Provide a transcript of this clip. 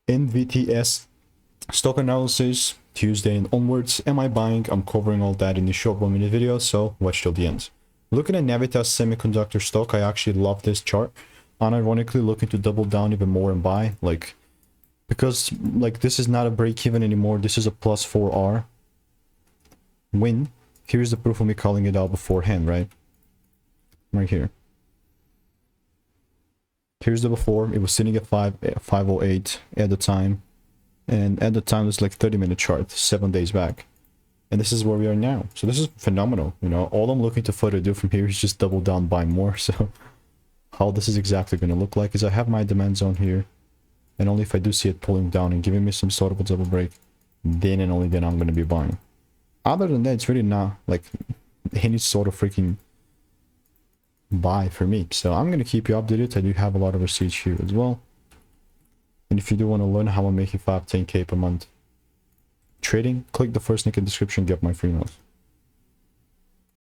NVTS Stock Analysis, Tuesday and onwards. Am I buying? I'm covering all that in this short 1-minute video, so watch till the end. Looking at Navitas Semiconductor stock, I actually love this chart. Unironically, looking to double down even more and buy, because this is not a break even anymore. This is a plus 4R win. Here's the proof of me calling it out beforehand, right here. Here's the before. It was sitting at 508 at the time, and at the time it's like 30-minute chart 7 days back, and this is where we are now. So this is phenomenal. You know, all I'm looking to further do from here is just double down, buy more. So how this is exactly going to look like is I have my demand zone here, and only if I do see it pulling down and giving me some sort of a double break, then and only then I'm going to be buying. Other than that, it's really not like any sort of freaking buy for me. So I'm going to keep you updated. I do have a lot of receipts here as well. And if you do want to learn how I'm making 5-10K per month trading, click the first link in the description, get my free notes.